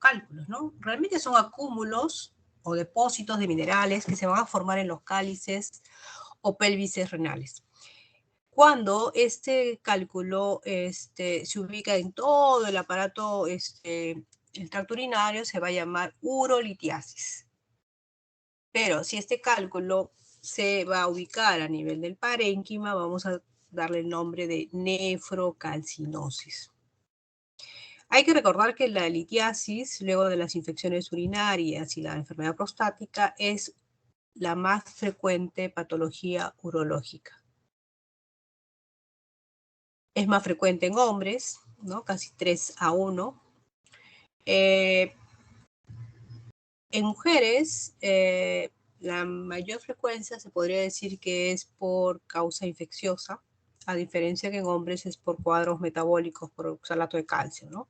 cálculos, ¿no? Realmente son acúmulos o depósitos de minerales que se van a formar en los cálices o pelvises renales. Cuando este cálculo se ubica en todo el aparato, el tracto urinario, se va a llamar urolitiasis. Pero si este cálculo se va a ubicar a nivel del parénquima, vamos a darle el nombre de nefrocalcinosis. Hay que recordar que la litiasis, luego de las infecciones urinarias y la enfermedad prostática, es la más frecuente patología urológica. Es más frecuente en hombres, ¿no? Casi 3-1. En mujeres, la mayor frecuencia se podría decir que es por causa infecciosa, a diferencia que en hombres es por cuadros metabólicos, por oxalato de calcio, ¿no?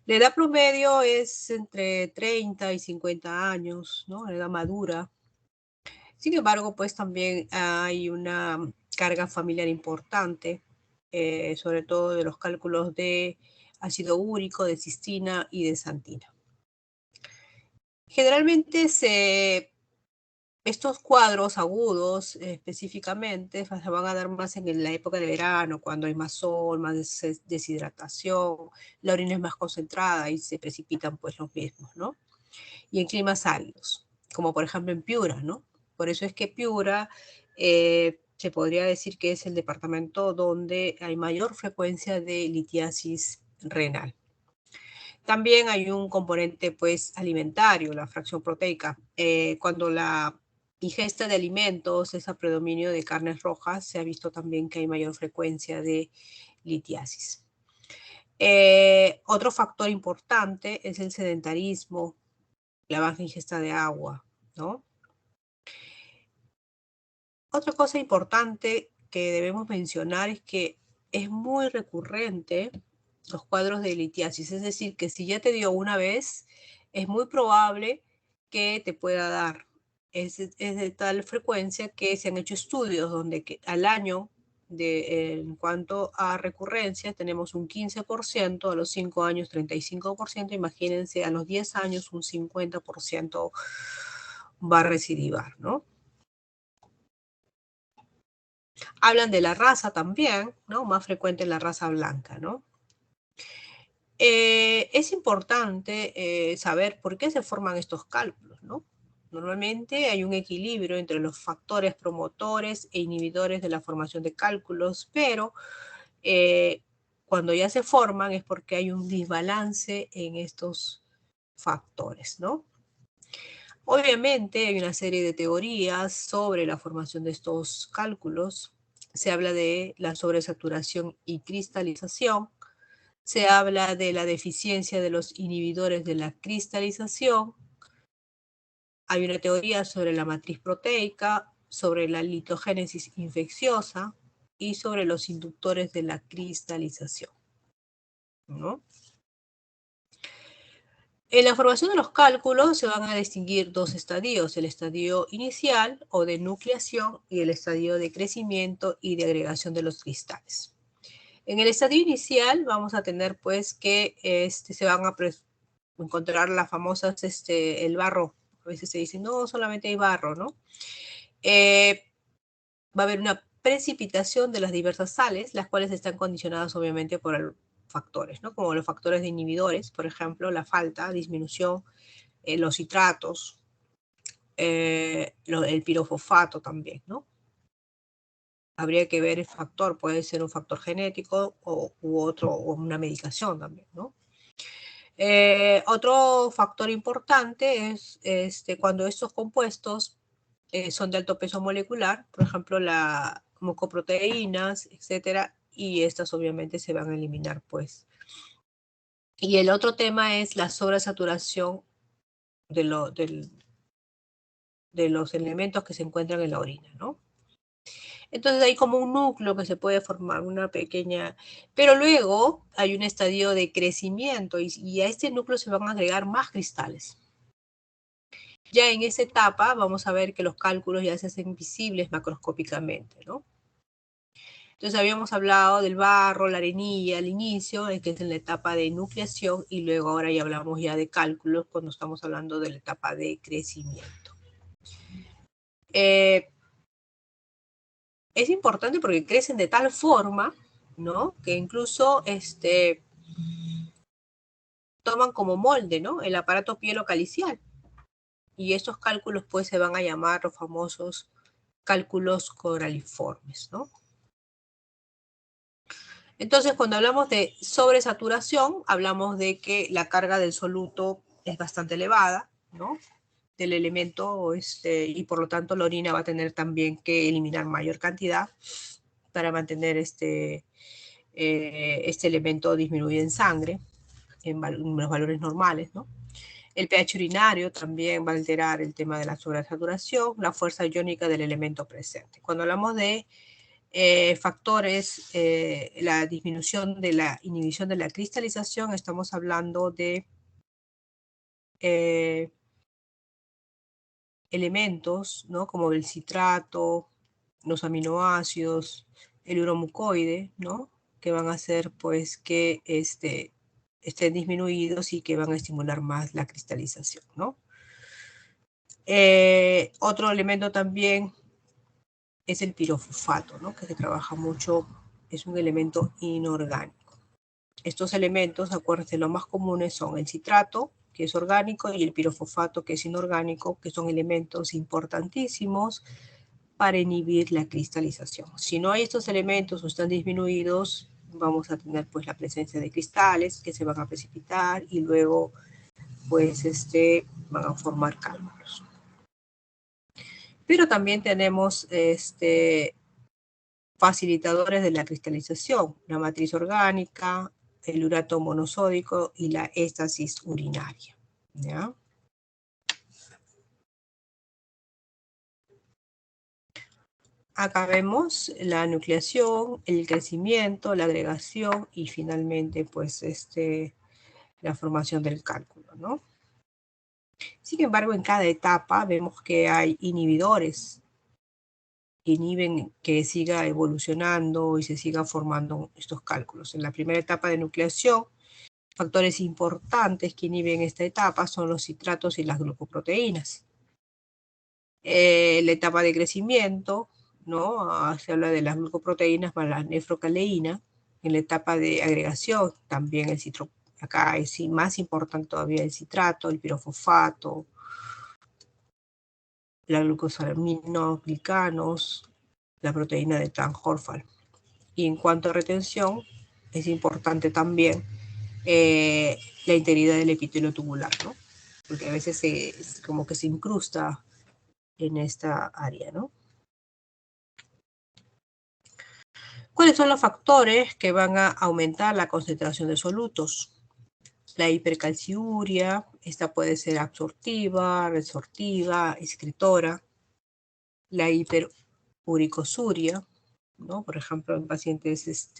La edad promedio es entre 30 y 50 años, ¿no? La edad madura. Sin embargo, pues también hay una carga familiar importante, sobre todo de los cálculos de ácido úrico, de cistina y de santina. Generalmente estos cuadros agudos específicamente se van a dar más en la época de verano, cuando hay más sol, más deshidratación, la orina es más concentrada y se precipitan pues los mismos, ¿no? Y en climas áridos, como por ejemplo en Piura, ¿no? Por eso es que Piura se podría decir que es el departamento donde hay mayor frecuencia de litiasis renal. También hay un componente pues alimentario, la fracción proteica. Cuando la ingesta de alimentos es a predominio de carnes rojas, se ha visto también que hay mayor frecuencia de litiasis. Otro factor importante es el sedentarismo, la baja ingesta de agua, ¿no? Otra cosa importante que debemos mencionar es que es muy recurrente los cuadros de litiasis, es decir, que si ya te dio una vez, es muy probable que te pueda dar. Es de tal frecuencia que se han hecho estudios donde al año, en cuanto a recurrencias, tenemos un 15%, a los 5 años 35%, imagínense, a los 10 años un 50% va a recidivar, ¿no? Hablan de la raza también, ¿no? Más frecuente en la raza blanca, ¿no? Es importante saber por qué se forman estos cálculos, ¿no? Normalmente hay un equilibrio entre los factores promotores e inhibidores de la formación de cálculos, pero cuando ya se forman es porque hay un desbalance en estos factores, ¿no? Obviamente hay una serie de teorías sobre la formación de estos cálculos. Se habla de la sobresaturación y cristalización. Se habla de la deficiencia de los inhibidores de la cristalización. Hay una teoría sobre la matriz proteica, sobre la litogénesis infecciosa y sobre los inductores de la cristalización, ¿no? En la formación de los cálculos se van a distinguir dos estadios, el estadio inicial o de nucleación y el estadio de crecimiento y de agregación de los cristales. En el estadio inicial vamos a tener pues que se van a encontrar las famosas, el barro. A veces se dice, no, solamente hay barro, ¿no? Va a haber una precipitación de las diversas sales, las cuales están condicionadas obviamente por factores, ¿no? Como los factores de inhibidores, por ejemplo, la falta, disminución, los citratos, el pirofosfato también, ¿no? Habría que ver el factor, puede ser un factor genético u otro, o una medicación también, ¿no? Otro factor importante es cuando estos compuestos son de alto peso molecular, por ejemplo, las mucoproteínas, etcétera, y estas obviamente se van a eliminar, pues. Y el otro tema es la sobresaturación de los elementos que se encuentran en la orina, ¿no? Entonces hay como un núcleo que se puede formar, una pequeña, pero luego hay un estadio de crecimiento y a este núcleo se van a agregar más cristales. Ya en esa etapa vamos a ver que los cálculos ya se hacen visibles macroscópicamente, ¿no? Entonces habíamos hablado del barro, la arenilla al inicio, que es en la etapa de nucleación, y luego ahora ya hablamos ya de cálculos cuando estamos hablando de la etapa de crecimiento. Es importante porque crecen de tal forma, ¿no? Que incluso toman como molde, ¿no? El aparato pielocalicial. Y estos cálculos pues se van a llamar los famosos cálculos coraliformes, ¿no? Entonces, cuando hablamos de sobresaturación, hablamos de que la carga del soluto es bastante elevada, ¿no? Del elemento, y por lo tanto la orina va a tener también que eliminar mayor cantidad para mantener este elemento disminuido en sangre, en los valores normales, ¿no? El pH urinario también va a alterar el tema de la sobresaturación, la fuerza iónica del elemento presente. Cuando hablamos de factores, la disminución de la inhibición de la cristalización, estamos hablando de elementos, ¿no? Como el citrato, los aminoácidos, el uromucoide, ¿no? Que van a hacer pues que estén disminuidos y que van a estimular más la cristalización, ¿no? Otro elemento también es el pirofosfato, ¿no? Que se trabaja mucho, es un elemento inorgánico. Estos elementos, acuérdense, los más comunes son el citrato, que es orgánico, y el pirofosfato, que es inorgánico, que son elementos importantísimos para inhibir la cristalización. Si no hay estos elementos o están disminuidos, vamos a tener pues la presencia de cristales que se van a precipitar y luego pues van a formar cálculos. Pero también tenemos facilitadores de la cristalización, la matriz orgánica, el urato monosódico y la éstasis urinaria, ¿ya? Acá vemos la nucleación, el crecimiento, la agregación y finalmente pues la formación del cálculo, ¿no? Sin embargo, en cada etapa vemos que hay inhibidores que inhiben que siga evolucionando y se siga formando estos cálculos. En la primera etapa de nucleación, factores importantes que inhiben esta etapa son los citratos y las glucoproteínas. La etapa de crecimiento, ¿no? Se habla de las glucoproteínas para la nefrocaleína. En la etapa de agregación, también el citrato. Acá es más importante todavía el citrato, el pirofosfato, la glucosaminoglicanos, la proteína de Tan-Horfal. Y en cuanto a retención, es importante también la integridad del epitelio tubular, ¿no? Porque a veces como que se incrusta en esta área, ¿no? ¿Cuáles son los factores que van a aumentar la concentración de solutos? La hipercalciuria, esta puede ser absortiva, resortiva, excretora. La hiperuricosuria, ¿no? Por ejemplo, en pacientes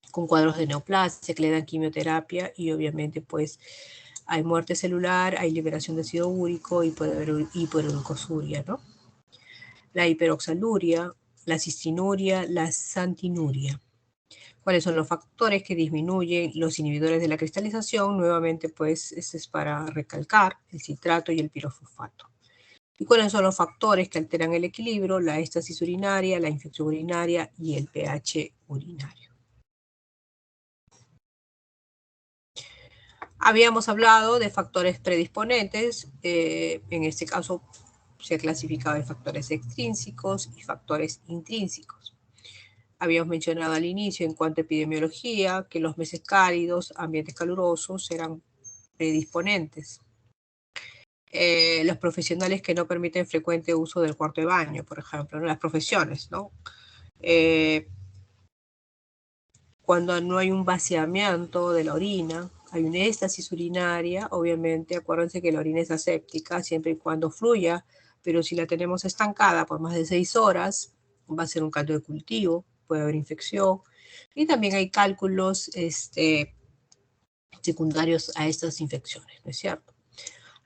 con cuadros de neoplasia que le dan quimioterapia y obviamente pues hay muerte celular, hay liberación de ácido úrico y puede haber hiperuricosuria, ¿no? La hiperoxaluria, la cistinuria, la santinuria. ¿Cuáles son los factores que disminuyen los inhibidores de la cristalización? Nuevamente, pues, este es para recalcar el citrato y el pirofosfato. ¿Y cuáles son los factores que alteran el equilibrio? La éstasis urinaria, la infección urinaria y el pH urinario. Habíamos hablado de factores predisponentes, en este caso se ha clasificado en factores extrínsecos y factores intrínsecos. Habíamos mencionado al inicio en cuanto a epidemiología que los meses cálidos, ambientes calurosos eran predisponentes. Los profesionales que no permiten frecuente uso del cuarto de baño, por ejemplo, ¿no? Las profesiones, ¿no? Cuando no hay un vaciamiento de la orina, hay una éstasis urinaria, obviamente, acuérdense que la orina es aséptica siempre y cuando fluya, pero si la tenemos estancada por más de 6 horas, va a ser un caldo de cultivo, puede haber infección, y también hay cálculos secundarios a estas infecciones, ¿no es cierto?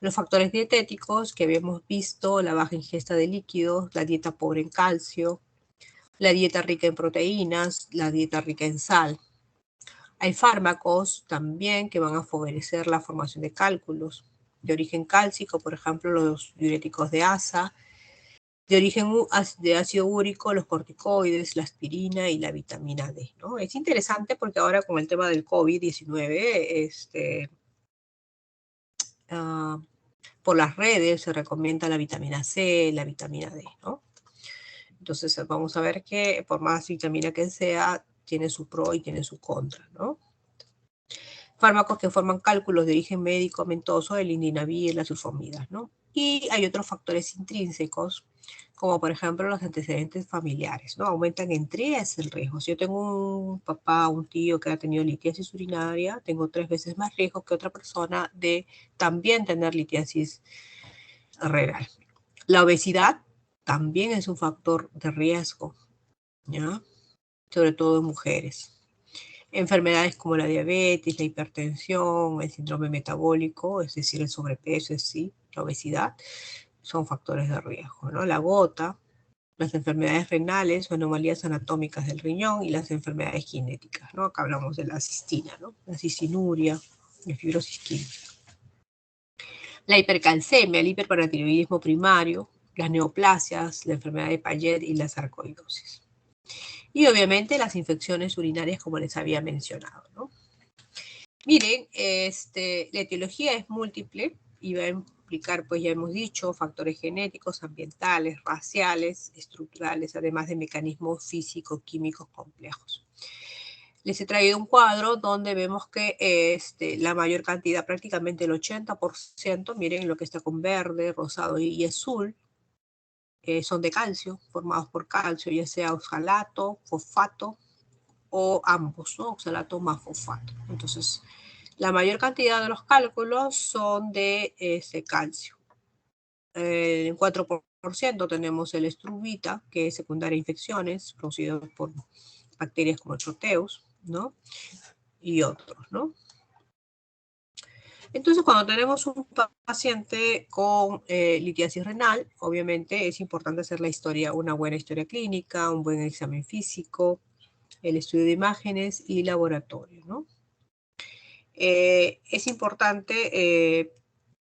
Los factores dietéticos que habíamos visto, la baja ingesta de líquidos, la dieta pobre en calcio, la dieta rica en proteínas, la dieta rica en sal. Hay fármacos también que van a favorecer la formación de cálculos de origen cálcico, por ejemplo, los diuréticos de asa, de origen de ácido úrico, los corticoides, la aspirina y la vitamina D, ¿no? Es interesante porque ahora con el tema del COVID-19, por las redes se recomienda la vitamina C, la vitamina D, ¿no? Entonces vamos a ver que por más vitamina que sea, tiene su pro y tiene su contra, ¿no? Fármacos que forman cálculos de origen medicamentoso, el indinavir, las sulfamidas, ¿no? Y hay otros factores intrínsecos, como por ejemplo los antecedentes familiares, ¿no? Aumentan en 3 el riesgo. Si yo tengo un papá, un tío que ha tenido litiasis urinaria, tengo 3 veces más riesgo que otra persona de también tener litiasis renal. La obesidad también es un factor de riesgo, ¿ya? Sobre todo en mujeres. Enfermedades como la diabetes, la hipertensión, el síndrome metabólico, es decir, el sobrepeso, es sí, la obesidad, son factores de riesgo, ¿no? La gota, las enfermedades renales o anomalías anatómicas del riñón y las enfermedades genéticas, ¿no? Acá hablamos de la cistina, ¿no? La cistinuria, la fibrosis química. La hipercalcemia, el hiperparatiroidismo primario, las neoplasias, la enfermedad de Payet y la sarcoidosis. Y obviamente las infecciones urinarias, como les había mencionado, ¿no? Miren, la etiología es múltiple y va a implicar, pues ya hemos dicho, factores genéticos, ambientales, raciales, estructurales, además de mecanismos físico-químicos complejos. Les he traído un cuadro donde vemos que la mayor cantidad, prácticamente el 80%, miren lo que está con verde, rosado y azul, son de calcio, formados por calcio, ya sea oxalato, fosfato o ambos, ¿no? Oxalato más fosfato. Entonces, la mayor cantidad de los cálculos son de calcio. En 4% tenemos el estrubita, que es secundaria a infecciones producidas por bacterias como el proteus, ¿no? Y otros, ¿no? Entonces, cuando tenemos un paciente con litiasis renal, obviamente es importante hacer la historia, una buena historia clínica, un buen examen físico, el estudio de imágenes y laboratorio, ¿no? Es importante,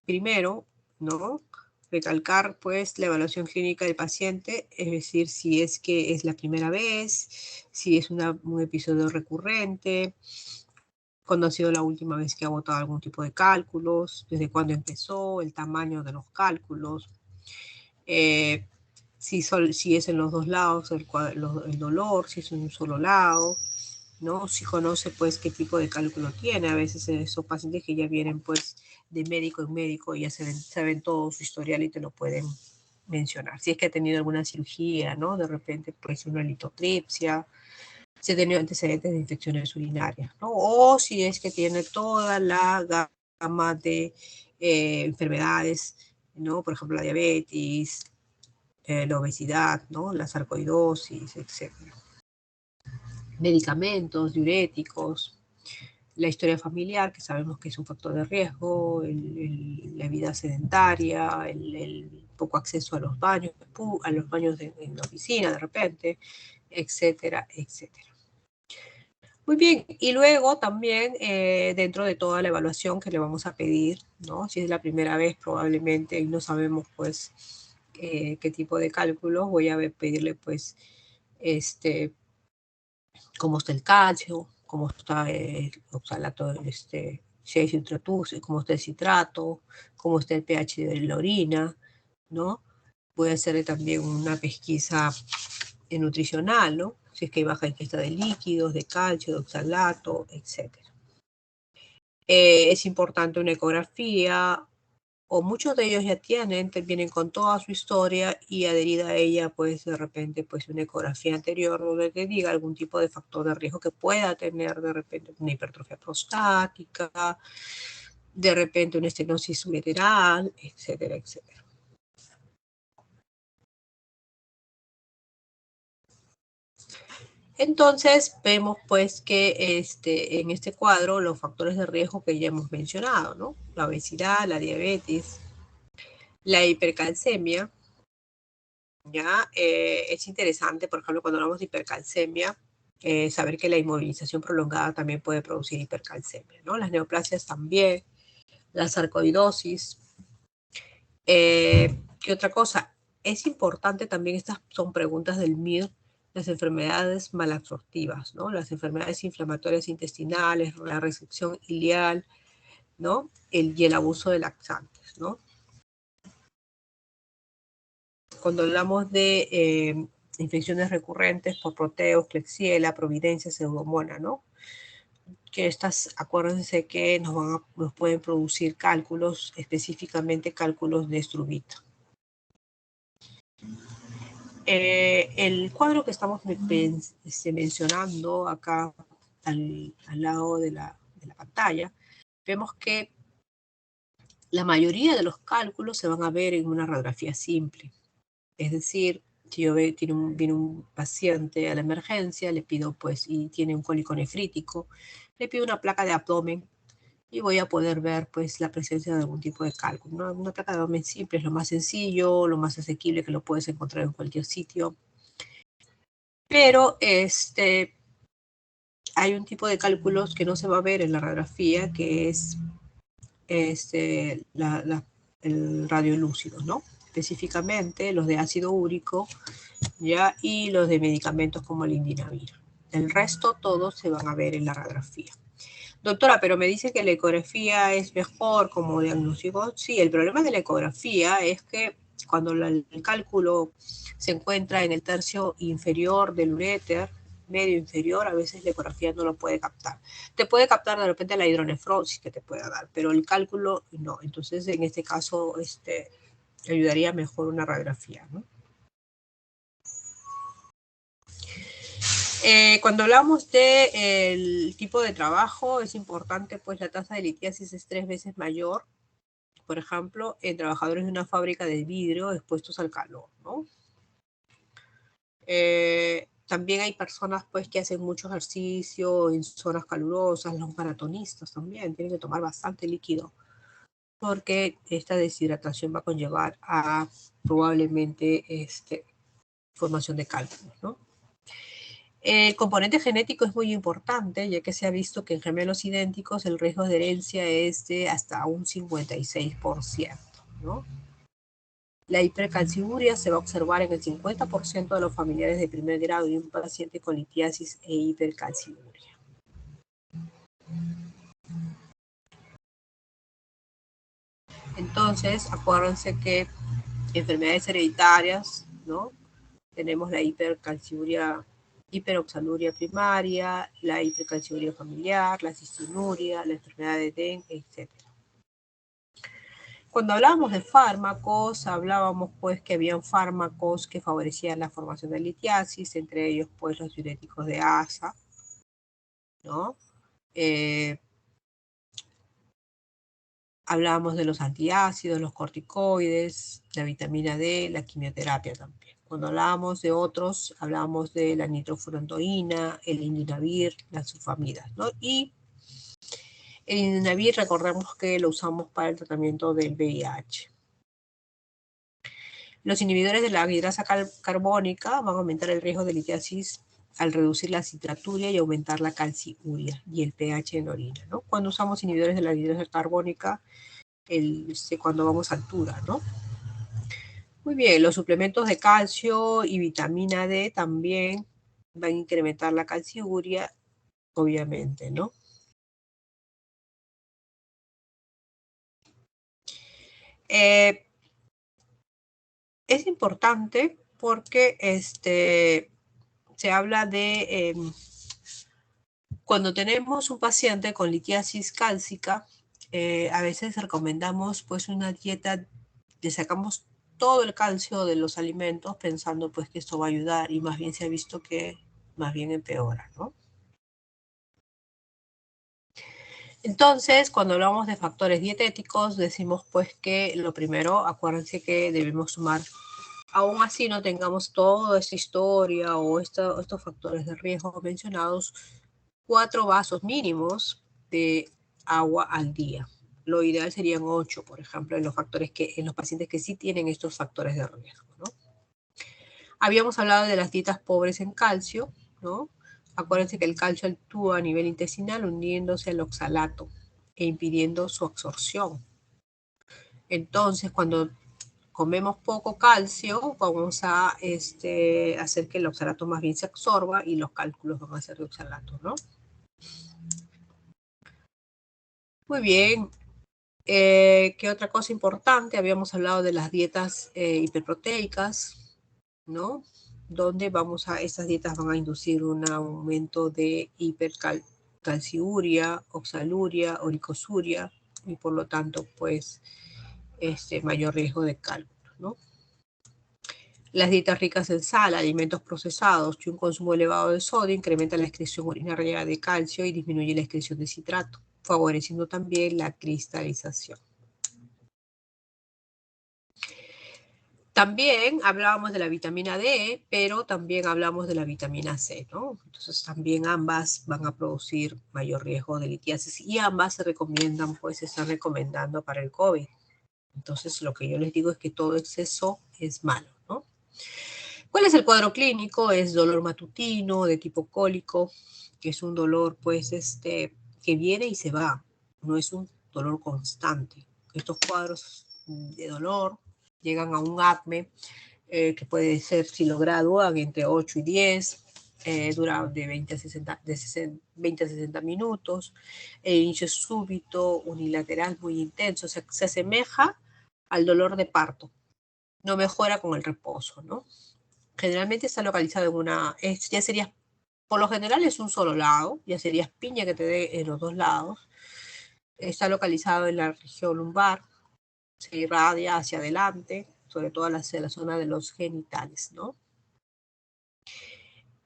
primero, ¿no? Recalcar, pues, la evaluación clínica del paciente, es decir, si es que es la primera vez, si es un episodio recurrente, cuándo ha sido la última vez que ha botado algún tipo de cálculos, desde cuándo empezó, el tamaño de los cálculos, si es en los dos lados el dolor, si es en un solo lado, ¿no? Si conoce, pues, qué tipo de cálculo tiene. A veces esos pacientes que ya vienen, pues, de médico en médico, ya saben todo su historial y te lo pueden mencionar. Si es que ha tenido alguna cirugía, ¿no? De repente, pues, una litotripsia, si ha tenido antecedentes de infecciones urinarias, ¿no? O si es que tiene toda la gama de enfermedades, ¿no? Por ejemplo, la diabetes, la obesidad, ¿no? La sarcoidosis, etc. Medicamentos, diuréticos, la historia familiar, que sabemos que es un factor de riesgo, la vida sedentaria, el poco acceso a los baños, en la oficina de repente, etcétera, etcétera. Muy bien, y luego también dentro de toda la evaluación que le vamos a pedir, ¿no? Si es la primera vez probablemente y no sabemos pues qué tipo de cálculos, voy a pedirle pues cómo está el calcio, cómo está el oxalato, si hay citratus, cómo está el citrato, cómo está el pH de la orina, ¿no? Voy a hacerle también una pesquisa nutricional, ¿no? Si es que hay baja ingesta de líquidos, de calcio, de oxalato, etc. Es importante una ecografía, o muchos de ellos ya vienen con toda su historia y adherida a ella, pues de repente, pues una ecografía anterior donde te diga algún tipo de factor de riesgo que pueda tener de repente una hipertrofia prostática, de repente una estenosis ureteral, etcétera, etcétera. Entonces vemos pues que en este cuadro los factores de riesgo que ya hemos mencionado, ¿no? La obesidad, la diabetes, la hipercalcemia, ¿ya? Es interesante, por ejemplo, cuando hablamos de hipercalcemia, saber que la inmovilización prolongada también puede producir hipercalcemia, ¿no? Las neoplasias también, la sarcoidosis. ¿Qué otra cosa? Es importante también, estas son preguntas del MIR, las enfermedades malabsortivas, ¿no? Las enfermedades inflamatorias intestinales, la restricción ileal, ¿no? Y el abuso de laxantes, ¿no? Cuando hablamos de infecciones recurrentes por proteos, Klebsiella, Providencia, Pseudomonas, ¿no? Que estas, acuérdense que nos pueden producir cálculos, específicamente cálculos de Struvita. El cuadro que estamos mencionando acá al lado de la pantalla, vemos que la mayoría de los cálculos se van a ver en una radiografía simple. Es decir, si yo veo, viene un paciente a la emergencia, le pido pues, y tiene un cólico nefrítico, le pido una placa de abdomen y voy a poder ver pues la presencia de algún tipo de cálculo, ¿no? Una placa de abdomen simple es lo más sencillo, lo más asequible, que lo puedes encontrar en cualquier sitio. Pero hay un tipo de cálculos que no se va a ver en la radiografía, que es el radiolúcido, ¿no? Específicamente los de ácido úrico, ¿ya? Y los de medicamentos como el indinavir. El resto todos se van a ver en la radiografía. Doctora, pero me dice que la ecografía es mejor como diagnóstico. Sí, el problema de la ecografía es que cuando el cálculo se encuentra en el tercio inferior del uréter, medio inferior, a veces la ecografía no lo puede captar. Te puede captar de repente la hidronefrosis que te pueda dar, pero el cálculo no. Entonces, en este caso, ayudaría mejor una radiografía, ¿no? Cuando hablamos del tipo de trabajo, es importante, pues la tasa de litiasis es 3 veces mayor, por ejemplo, en trabajadores de una fábrica de vidrio expuestos al calor, ¿no? También hay personas, pues, que hacen mucho ejercicio en zonas calurosas, los maratonistas también, tienen que tomar bastante líquido, porque esta deshidratación va a conllevar a probablemente formación de cálculos, ¿no? El componente genético es muy importante, ya que se ha visto que en gemelos idénticos el riesgo de herencia es de hasta un 56%, ¿no? La hipercalciuria se va a observar en el 50% de los familiares de primer grado de un paciente con litiasis e hipercalciuria. Entonces, acuérdense que enfermedades hereditarias, ¿no? Tenemos la hipercalciuria, hiperoxaluria primaria, la hipercalciuria familiar, la cistinuria, la enfermedad de Dengue, etc. Cuando hablábamos de fármacos, hablábamos pues que habían fármacos que favorecían la formación de litiasis, entre ellos pues los diuréticos de asa, ¿no? Hablábamos de los antiácidos, los corticoides, la vitamina D, la quimioterapia también. Cuando hablábamos de otros, hablábamos de la nitrofurantoína, el indinavir, las sulfamidas, ¿no? Y el indinavir, recordemos que lo usamos para el tratamiento del VIH. Los inhibidores de la anhidrasa carbónica van a aumentar el riesgo de litiasis al reducir la citraturia y aumentar la calciuria y el pH en orina, ¿no? Cuando usamos inhibidores de la anhidrasa carbónica, cuando vamos a altura, ¿no? Muy bien, los suplementos de calcio y vitamina D también van a incrementar la calciuria, obviamente, ¿no? Es importante porque se habla de cuando tenemos un paciente con litiasis cálcica, a veces recomendamos pues una dieta, le sacamos todo el calcio de los alimentos pensando pues que esto va a ayudar y más bien se ha visto que más bien empeora, ¿no? Entonces, cuando hablamos de factores dietéticos, decimos pues que lo primero, acuérdense que debemos sumar, aún así no tengamos toda esta historia o estos factores de riesgo mencionados, 4 vasos mínimos de agua al día. Lo ideal serían 8, por ejemplo, en los pacientes que sí tienen estos factores de riesgo, ¿no? Habíamos hablado de las dietas pobres en calcio, ¿no? Acuérdense que el calcio actúa a nivel intestinal uniéndose al oxalato e impidiendo su absorción. Entonces, cuando comemos poco calcio, vamos a hacer que el oxalato más bien se absorba y los cálculos van a ser de oxalato, ¿no? Muy bien. ¿Qué otra cosa importante? Habíamos hablado de las dietas hiperproteicas, ¿no? Donde estas dietas van a inducir un aumento de hipercalciuria, oxaluria, oricosuria y por lo tanto, pues, mayor riesgo de cálculos, ¿no? Las dietas ricas en sal, alimentos procesados y un consumo elevado de sodio incrementan la excreción urinaria de calcio y disminuye la excreción de citrato, favoreciendo también la cristalización. También hablábamos de la vitamina D, pero también hablamos de la vitamina C, ¿no? Entonces también ambas van a producir mayor riesgo de litiasis y ambas se recomiendan, pues se están recomendando para el COVID. Entonces lo que yo les digo es que todo exceso es malo, ¿no? ¿Cuál es el cuadro clínico? Es dolor matutino de tipo cólico, que es un dolor, pues, que viene y se va, no es un dolor constante. Estos cuadros de dolor llegan a un ACME que puede ser, si lo gradúan, entre 8 y 10, dura de 20 a 60 minutos, el inicio es súbito, unilateral, muy intenso, o sea, se asemeja al dolor de parto, no mejora con el reposo, ¿no? Generalmente está localizado en ya sería, por lo general es un solo lado, ya sería piña que te dé en los dos lados, está localizado en la región lumbar, se irradia hacia adelante, sobre todo hacia la zona de los genitales, ¿no?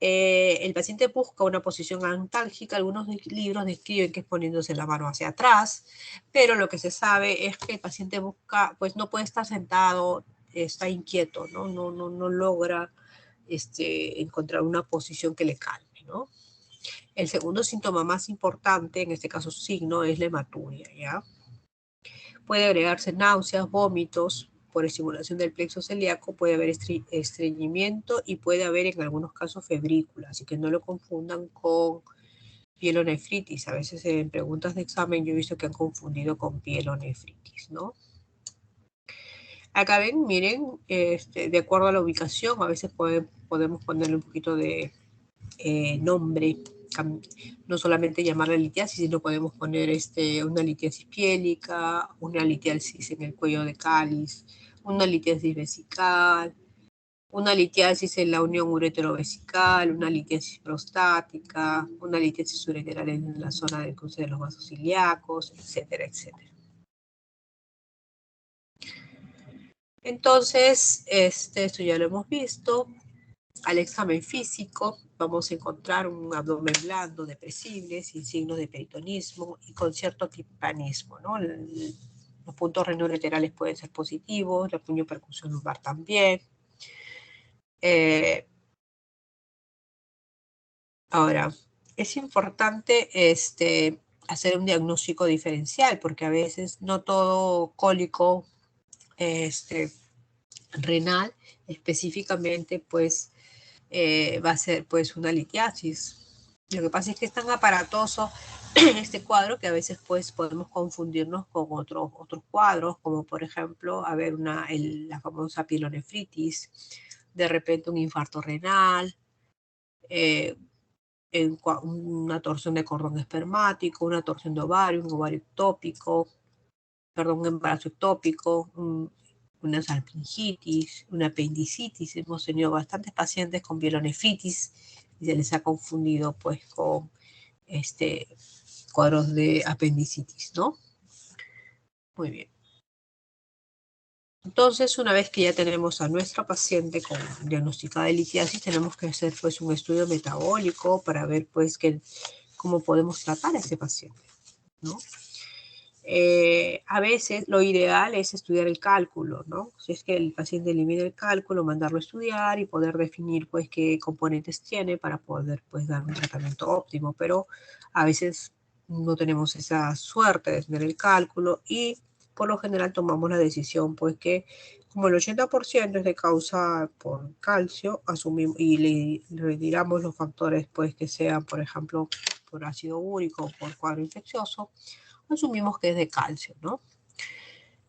El paciente busca una posición antálgica, algunos libros describen que es poniéndose la mano hacia atrás, pero lo que se sabe es que el paciente busca, pues no puede estar sentado, está inquieto, no logra encontrar una posición que le calme, ¿no? El segundo síntoma más importante, en este caso signo, es la hematuria, ¿ya? Puede agregarse náuseas, vómitos, por estimulación del plexo celíaco, puede haber estreñimiento y puede haber en algunos casos febrícula, así que no lo confundan con pielonefritis. A veces en preguntas de examen yo he visto que han confundido con pielonefritis, ¿no? Acá ven, miren, de acuerdo a la ubicación, a veces podemos ponerle un poquito de nombre, no solamente llamarla litiasis, sino podemos poner una litiasis piélica, una litiasis en el cuello de cáliz, una litiasis vesical, una litiasis en la unión uretero-vesical, una litiasis prostática, una litiasis ureteral en la zona del cruce de los vasos ilíacos, etcétera, etcétera. Entonces, esto ya lo hemos visto. Al examen físico vamos a encontrar un abdomen blando, depresible, sin signos de peritonismo y con cierto timpanismo, ¿no? Los puntos renolaterales pueden ser positivos, la puniopercusión lumbar también. Ahora, es importante hacer un diagnóstico diferencial porque a veces no todo cólico renal específicamente pues va a ser pues una litiasis. Lo que pasa es que es tan aparatoso este cuadro que a veces pues podemos confundirnos con otros cuadros, como por ejemplo, a ver, la famosa pielonefritis, de repente un infarto renal, una torsión de cordón espermático, una torsión de ovario, un ovario ectópico, perdón, un embarazo ectópico, una salpingitis, una apendicitis. Hemos tenido bastantes pacientes con pielonefritis y se les ha confundido pues con cuadros de apendicitis, ¿no? Muy bien. Entonces, una vez que ya tenemos a nuestra paciente con diagnosticada de litiasis, tenemos que hacer pues un estudio metabólico para ver pues cómo podemos tratar a ese paciente, ¿no? A veces lo ideal es estudiar el cálculo, ¿no? Si es que el paciente elimina el cálculo, mandarlo a estudiar y poder definir pues qué componentes tiene para poder pues dar un tratamiento óptimo, pero a veces no tenemos esa suerte de tener el cálculo y por lo general tomamos la decisión pues que Como el 80% es de causa por calcio, asumimos y le retiramos los factores pues, que sean, por ejemplo, por ácido úrico o por cuadro infeccioso, asumimos que es de calcio, ¿no?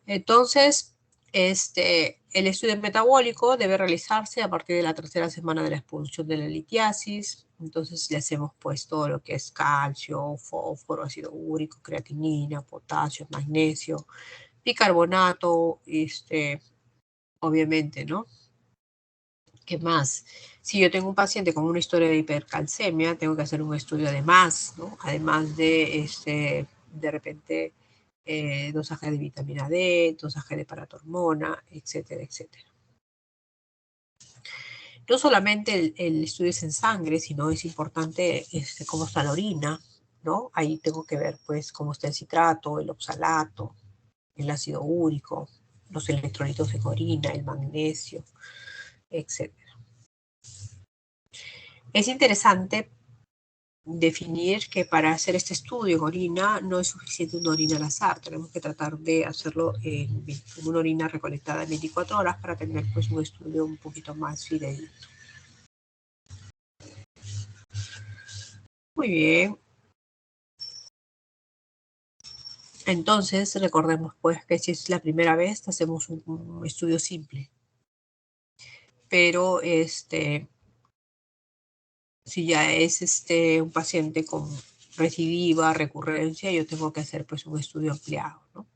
Entonces, el estudio metabólico debe realizarse a partir de la tercera semana de la expulsión de la litiasis. Entonces le hacemos pues todo lo que es calcio, fósforo, ácido úrico, creatinina, potasio, magnesio, bicarbonato, obviamente, ¿no? ¿Qué más? Si yo tengo un paciente con una historia de hipercalcemia, tengo que hacer un estudio además, ¿no? Además de repente, dosaje de vitamina D, dosaje de paratormona, etcétera, etcétera. No solamente el estudio es en sangre, sino es importante cómo está la orina, ¿no? Ahí tengo que ver, pues, cómo está el citrato, el oxalato, el ácido úrico, los electrolitos en orina, el magnesio, etcétera. Es interesante definir que para hacer este estudio en orina no es suficiente una orina al azar, tenemos que tratar de hacerlo en una orina recolectada en 24 horas para tener pues un estudio un poquito más fidedigno. Muy bien. Entonces recordemos pues que si es la primera vez hacemos un estudio simple, pero si ya es un paciente con recidiva, recurrencia, yo tengo que hacer pues un estudio ampliado, ¿no?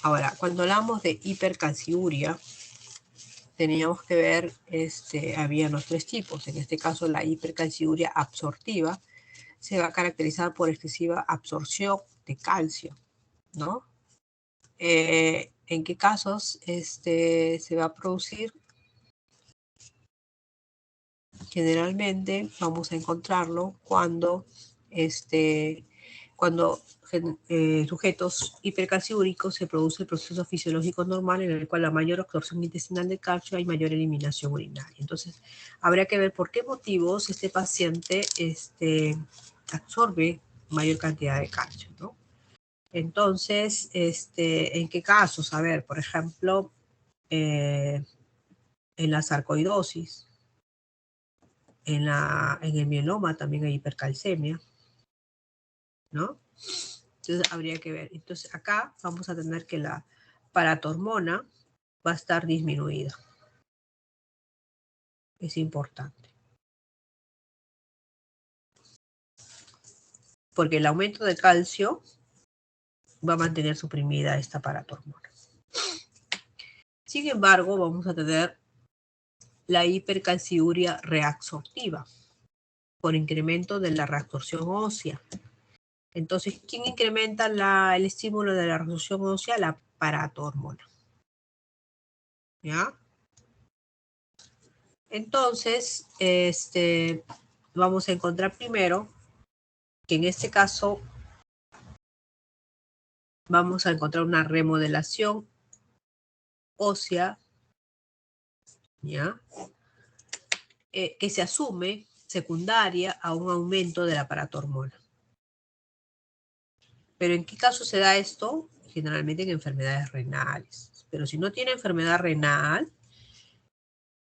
Ahora, cuando hablamos de hipercalciuria, teníamos que ver, había los tres tipos. En este caso, la hipercalciuria absortiva se va a caracterizar por excesiva absorción de calcio, ¿no? ¿En qué casos se va a producir? Generalmente vamos a encontrarlo cuando, cuando sujetos hipercalciúricos se produce el proceso fisiológico normal en el cual la mayor absorción intestinal de calcio hay mayor eliminación urinaria. Entonces, habría que ver por qué motivos este paciente absorbe mayor cantidad de calcio, ¿no? Entonces, ¿en qué casos? A ver, por ejemplo, en la sarcoidosis, en el mieloma también hay hipercalcemia, ¿no? Entonces habría que ver. Entonces acá vamos a tener que la paratormona va a estar disminuida. Es importante. Porque el aumento de calcio va a mantener suprimida esta paratormona. Sin embargo, vamos a tener la hipercalciuria reabsortiva por incremento de la reabsorción ósea. Entonces, ¿quién incrementa el estímulo de la reabsorción ósea? La paratormona. ¿Ya? Entonces, vamos a encontrar primero que en este caso vamos a encontrar una remodelación ósea, ¿ya? Que se asume secundaria a un aumento de la paratormona. ¿Pero en qué caso se da esto? Generalmente en enfermedades renales. Pero si no tiene enfermedad renal,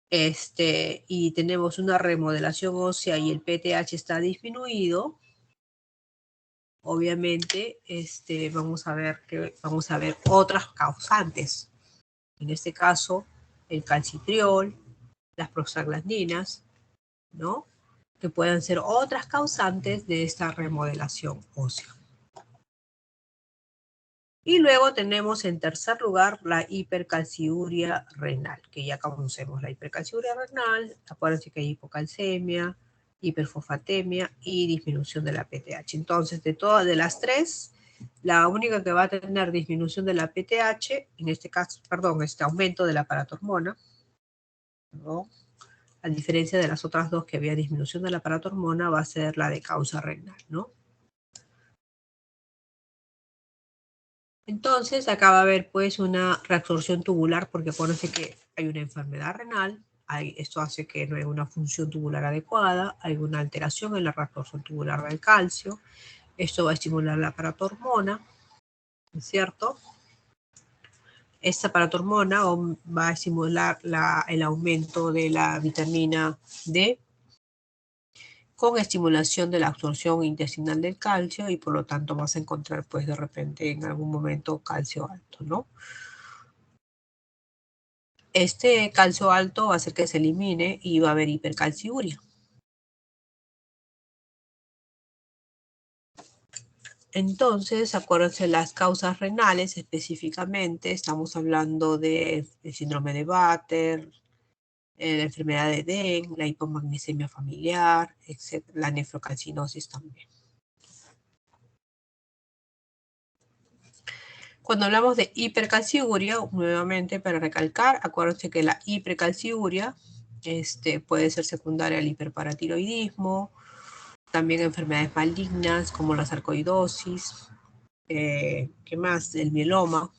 y tenemos una remodelación ósea y el PTH está disminuido, obviamente vamos a ver otras causantes. En este caso, el calcitriol, las prostaglandinas, ¿no? Que puedan ser otras causantes de esta remodelación ósea. Y luego tenemos en tercer lugar la hipercalciuria renal, que ya conocemos la hipercalciuria renal. Acuérdense que hay hipocalcemia, hiperfosfatemia y disminución de la PTH. Entonces, de todas de las tres, la única que va a tener disminución de la PTH, en este caso, perdón, este aumento de la paratormona, ¿no? A diferencia de las otras dos que había disminución de la paratormona, va a ser la de causa renal, ¿no? Entonces, acá va a haber pues una reabsorción tubular porque acuérdense que hay una enfermedad renal, esto hace que no haya una función tubular adecuada, hay una alteración en la reabsorción tubular del calcio, esto va a estimular la paratormona, ¿cierto? Esta paratormona va a estimular el aumento de la vitamina D con estimulación de la absorción intestinal del calcio y por lo tanto vas a encontrar pues de repente en algún momento calcio alto, ¿no? Este calcio alto va a hacer que se elimine y va a haber hipercalciuria. Entonces, acuérdense las causas renales específicamente, estamos hablando del síndrome de Batten, la enfermedad de Den, la hipomagnesemia familiar, etc., la nefrocalcinosis también. Cuando hablamos de hipercalciuria, nuevamente para recalcar, acuérdense que la hipercalciuria puede ser secundaria al hiperparatiroidismo, también enfermedades malignas como la sarcoidosis, ¿qué más? El mieloma.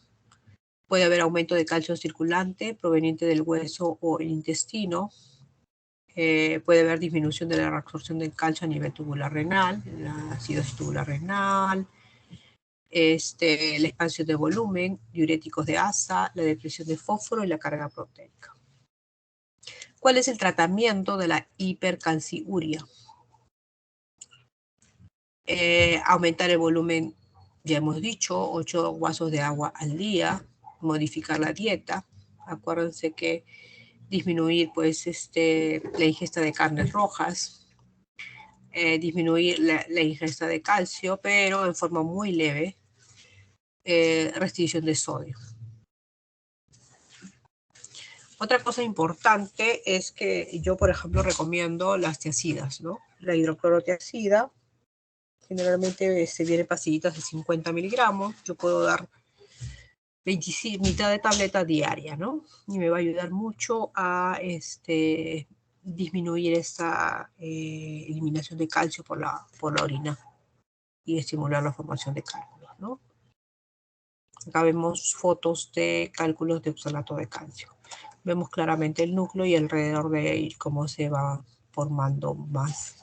Puede haber aumento de calcio circulante proveniente del hueso o el intestino. Puede haber disminución de la reabsorción del calcio a nivel tubular renal, la acidosis tubular renal, el espacio de volumen, diuréticos de asa, la depresión de fósforo y la carga proteica. ¿Cuál es el tratamiento de la hipercalciuria? Aumentar el volumen, ya hemos dicho, 8 vasos de agua al día, modificar la dieta. Acuérdense que disminuir pues la ingesta de carnes rojas, disminuir la ingesta de calcio, pero en forma muy leve, restricción de sodio. Otra cosa importante es que yo, por ejemplo, recomiendo las tiacidas, ¿no? La hidroclorotiazida, generalmente viene pastillitas de 50 miligramos, yo puedo dar 25, mitad de tableta diaria, ¿no? Y me va a ayudar mucho a disminuir esta eliminación de calcio por la orina y estimular la formación de cálculos, ¿no? Acá vemos fotos de cálculos de oxalato de calcio. Vemos claramente el núcleo y alrededor de él cómo se va formando más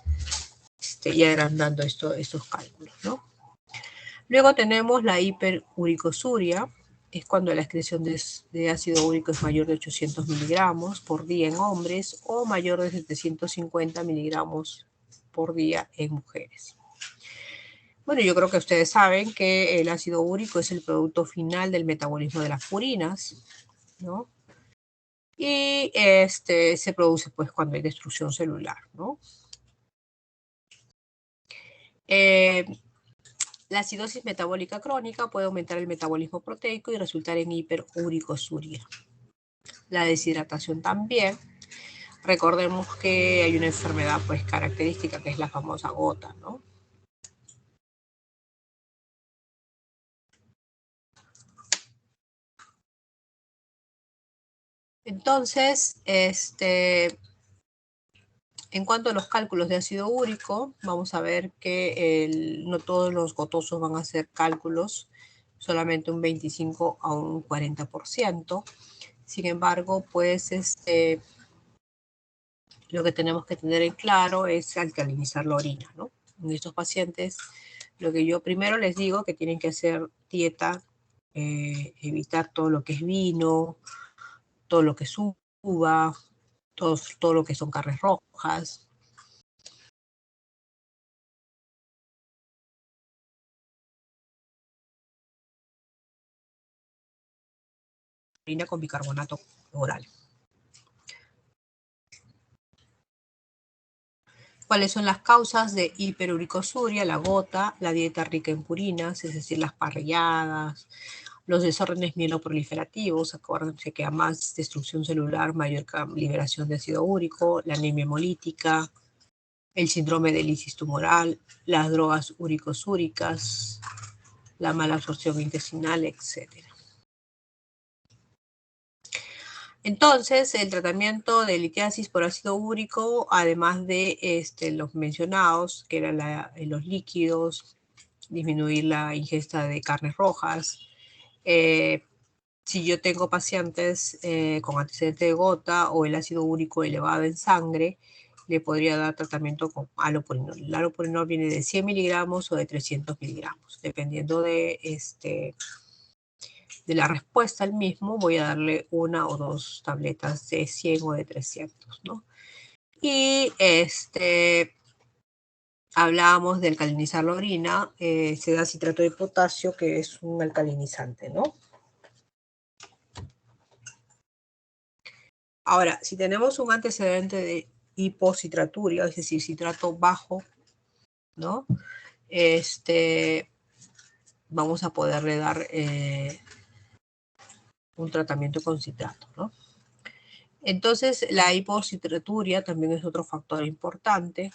y agrandando estos cálculos, ¿no? Luego tenemos la hiperuricosuria, es cuando la excreción de ácido úrico es mayor de 800 miligramos por día en hombres o mayor de 750 miligramos por día en mujeres. Bueno, yo creo que ustedes saben que el ácido úrico es el producto final del metabolismo de las purinas, ¿no? Y se produce pues cuando hay destrucción celular, ¿no? La acidosis metabólica crónica puede aumentar el metabolismo proteico y resultar en hiperuricosuria. La deshidratación también. Recordemos que hay una enfermedad pues característica que es la famosa gota, ¿no? Entonces, en cuanto a los cálculos de ácido úrico, vamos a ver que no todos los gotosos van a hacer cálculos, solamente un 25 a un 40%. Sin embargo, pues lo que tenemos que tener en claro es alcalinizar la orina, ¿no? En estos pacientes, lo que yo primero les digo que tienen que hacer dieta, evitar todo lo que es vino, todo lo que es uva, todo lo que son carnes rojas. Orina con bicarbonato oral. ¿Cuáles son las causas de hiperuricosuria? La gota, la dieta rica en purinas, es decir, las parrilladas, los desórdenes mieloproliferativos, acuérdense que a más destrucción celular, mayor liberación de ácido úrico, la anemia hemolítica, el síndrome de lisis tumoral, las drogas uricosúricas, la mala absorción intestinal, etc. Entonces, el tratamiento de litiasis por ácido úrico, además de los mencionados, que eran los líquidos, disminuir la ingesta de carnes rojas. Si yo tengo pacientes con antecedente de gota o el ácido úrico elevado en sangre, le podría dar tratamiento con allopurinol. El allopurinol viene de 100 miligramos o de 300 miligramos, dependiendo de de la respuesta al mismo, voy a darle 1 o 2 tabletas de 100 o de 300, ¿no? Y hablábamos de alcalinizar la orina, se da citrato de potasio, que es un alcalinizante, ¿no? Ahora, si tenemos un antecedente de hipocitraturia, es decir, citrato bajo, ¿no? Vamos a poderle dar un tratamiento con citrato, ¿no? Entonces, la hipocitraturia también es otro factor importante.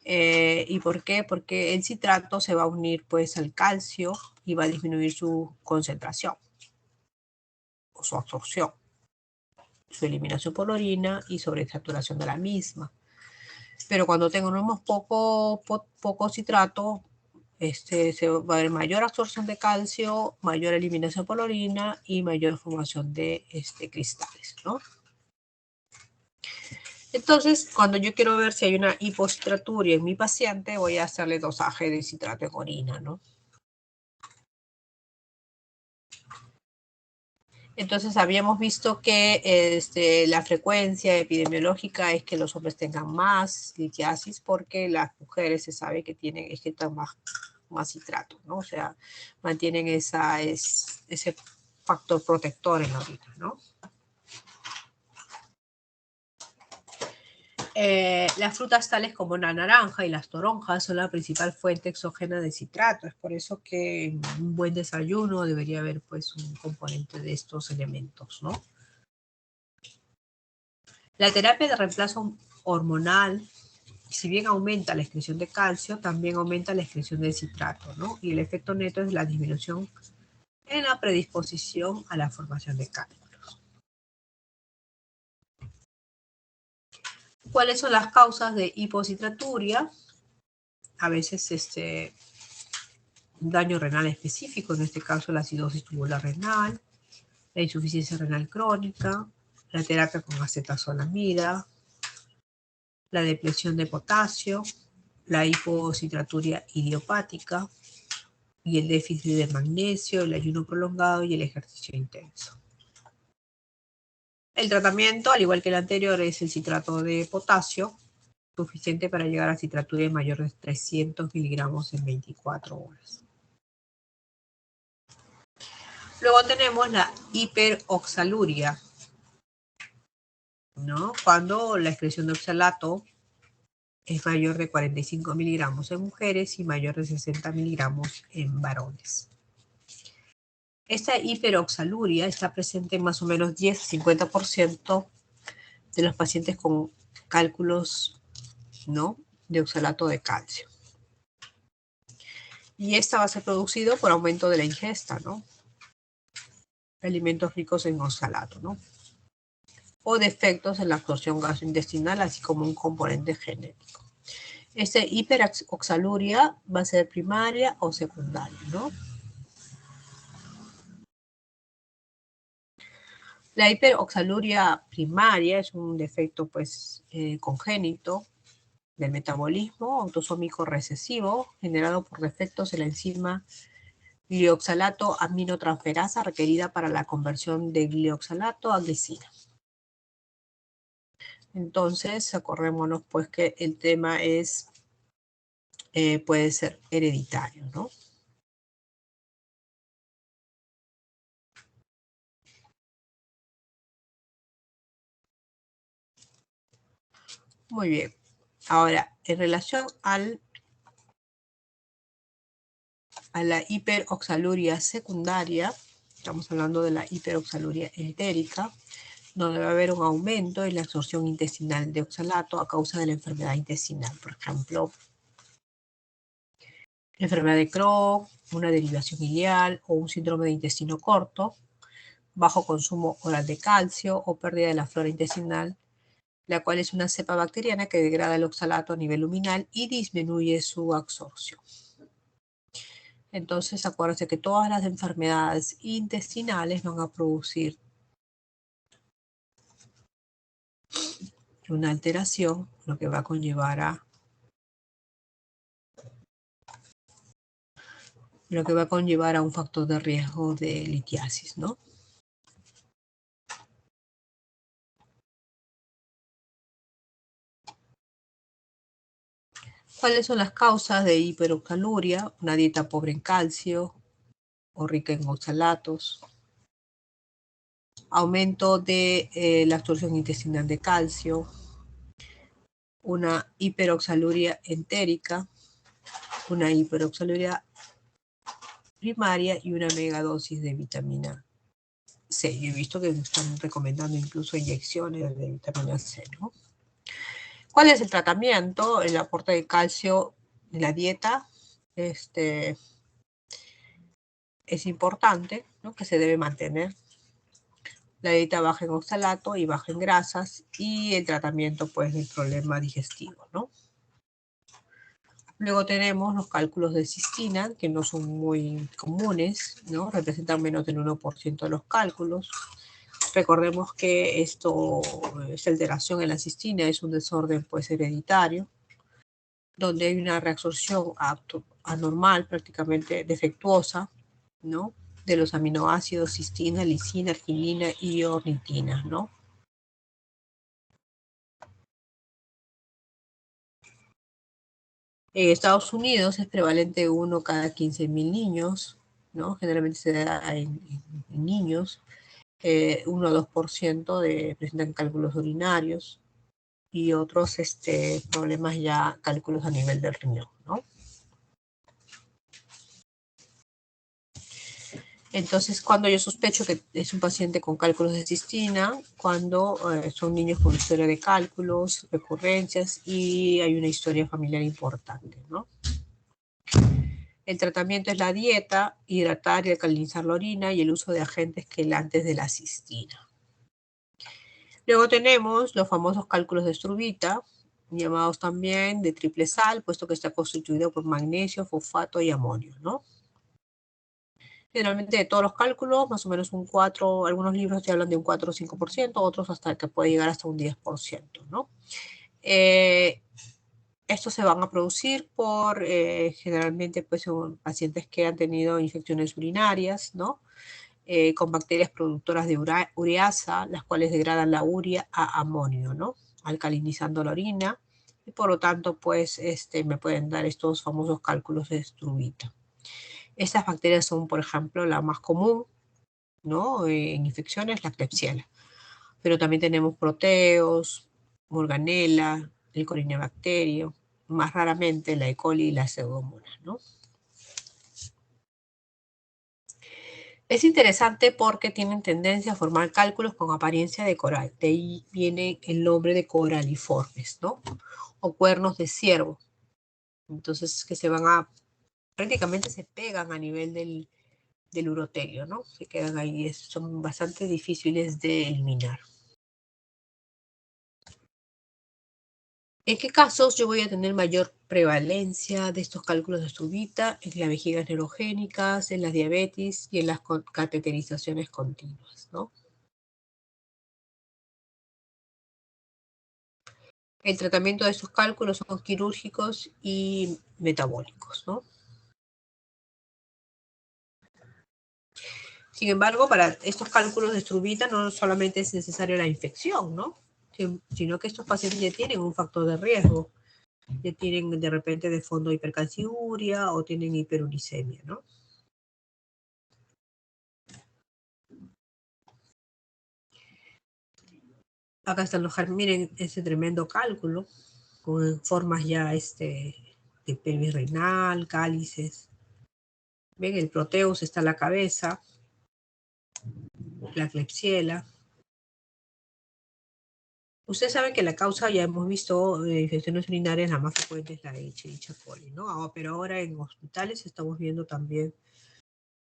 ¿Y por qué? Porque el citrato se va a unir pues al calcio y va a disminuir su concentración o su absorción, su eliminación por orina y sobresaturación de la misma. Pero cuando tengamos poco citrato, se va a haber mayor absorción de calcio, mayor eliminación por orina y mayor formación de cristales, ¿no? Entonces, cuando yo quiero ver si hay una hipocitraturia en mi paciente, voy a hacerle dosaje de citrato en orina, ¿no? Entonces, habíamos visto que la frecuencia epidemiológica es que los hombres tengan más litiasis porque las mujeres se sabe que inyectan más citrato, ¿no? O sea, mantienen ese factor protector en la orina, ¿no? Las frutas tales como la naranja y las toronjas son la principal fuente exógena de citrato. Es por eso que en un buen desayuno debería haber pues un componente de estos elementos, ¿no? La terapia de reemplazo hormonal, si bien aumenta la excreción de calcio, también aumenta la excreción de citrato, ¿no? Y el efecto neto es la disminución en la predisposición a la formación de cálculos. ¿Cuáles son las causas de hipocitraturia? A veces un daño renal específico, en este caso la acidosis tubular renal, la insuficiencia renal crónica, la terapia con acetazolamida, la depresión de potasio, la hipocitraturia idiopática y el déficit de magnesio, el ayuno prolongado y el ejercicio intenso. El tratamiento, al igual que el anterior, es el citrato de potasio, suficiente para llegar a citraturia mayor de 300 miligramos en 24 horas. Luego tenemos la hiperoxaluria, ¿no? Cuando la excreción de oxalato es mayor de 45 miligramos en mujeres y mayor de 60 miligramos en varones. Esta hiperoxaluria está presente en más o menos 10-50% de los pacientes con cálculos, ¿no?, de oxalato de calcio. Y esta va a ser producido por aumento de la ingesta, ¿no? Alimentos ricos en oxalato, ¿no? O defectos en la absorción gastrointestinal, así como un componente genético. Esta hiperoxaluria va a ser primaria o secundaria, ¿no? La hiperoxaluria primaria es un defecto, pues, congénito del metabolismo autosómico recesivo generado por defectos en la enzima glioxalato aminotransferasa requerida para la conversión de glioxalato a glicina. Entonces, acordémonos pues que el tema puede ser hereditario, ¿no? Muy bien. Ahora, en relación a la hiperoxaluria secundaria, estamos hablando de la hiperoxaluria entérica, donde va a haber un aumento en la absorción intestinal de oxalato a causa de la enfermedad intestinal. Por ejemplo, la enfermedad de Crohn, una derivación ileal o un síndrome de intestino corto, bajo consumo oral de calcio o pérdida de la flora intestinal, la cual es una cepa bacteriana que degrada el oxalato a nivel luminal y disminuye su absorción. Entonces, acuérdense que todas las enfermedades intestinales van a producir una alteración, lo que va a conllevar a lo que va a conllevar a un factor de riesgo de litiasis, ¿no? ¿Cuáles son las causas de hiperoxaluria? Una dieta pobre en calcio o rica en oxalatos, aumento de la absorción intestinal de calcio, una hiperoxaluria entérica, una hiperoxaluria primaria y una megadosis de vitamina C. Yo he visto que están recomendando incluso inyecciones de vitamina C, ¿no? ¿Cuál es el tratamiento? El aporte de calcio en la dieta es importante, ¿no? Que se debe mantener. La dieta baja en oxalato y baja en grasas y el tratamiento pues del problema digestivo, ¿no? Luego tenemos los cálculos de cistina, que no son muy comunes, ¿no? Representan menos del 1% de los cálculos. Recordemos que esta alteración en la cistina es un desorden pues hereditario, donde hay una reabsorción anormal, prácticamente defectuosa, ¿no? De los aminoácidos cistina, lisina, arginina y ornitina, ¿no? En Estados Unidos es prevalente uno cada 15.000 niños, ¿no? Generalmente se da en niños. 1 o 2% presentan cálculos urinarios y otros problemas ya, cálculos a nivel del riñón, ¿no? Entonces, cuando yo sospecho que es un paciente con cálculos de cistina, cuando son niños con historia de cálculos, recurrencias y hay una historia familiar importante, ¿no? El tratamiento es la dieta, hidratar y alcalinizar la orina y el uso de agentes quelantes de la cistina. Luego tenemos los famosos cálculos de Struvita, llamados también de triple sal, puesto que está constituido por magnesio, fosfato y amonio, ¿no? Generalmente de todos los cálculos, más o menos un 4, algunos libros te hablan de un 4 o 5%, otros hasta que puede llegar hasta un 10%, ¿no? Estos se van a producir por generalmente pues son pacientes que han tenido infecciones urinarias, ¿no? Con bacterias productoras de ureasa, las cuales degradan la urea a amonio, ¿no? Alcalinizando la orina y por lo tanto pues me pueden dar estos famosos cálculos de Struvita. Estas bacterias son, por ejemplo, la más común, ¿no? En infecciones, la Klebsiella. Pero también tenemos proteos, Morganella, el Corynebacterio, más raramente la E. coli y la Pseudomonas, ¿no? Es interesante porque tienen tendencia a formar cálculos con apariencia de coral. De ahí viene el nombre de coraliformes, ¿no? O cuernos de ciervo. Entonces, que se van a, prácticamente se pegan a nivel del uroterio, ¿no? Se quedan ahí, son bastante difíciles de eliminar. ¿En qué casos yo voy a tener mayor prevalencia de estos cálculos de Struvita? En las vejigas neurogénicas, en las diabetes y en las cateterizaciones continuas, ¿no? El tratamiento de estos cálculos son quirúrgicos y metabólicos, ¿no? Sin embargo, para estos cálculos de Struvita no solamente es necesaria la infección, ¿no? Sino que estos pacientes ya tienen un factor de riesgo, ya tienen de repente de fondo hipercalciuria o tienen hiperuricemia, ¿no? Acá están los, miren ese tremendo cálculo con formas ya de pelvis renal, cálices. Ven, el proteus está en la cabeza, la Klebsiella. Ustedes saben que la causa, ya hemos visto, de infecciones urinarias, la más frecuente es la de Escherichia coli, ¿no? Pero ahora en hospitales estamos viendo también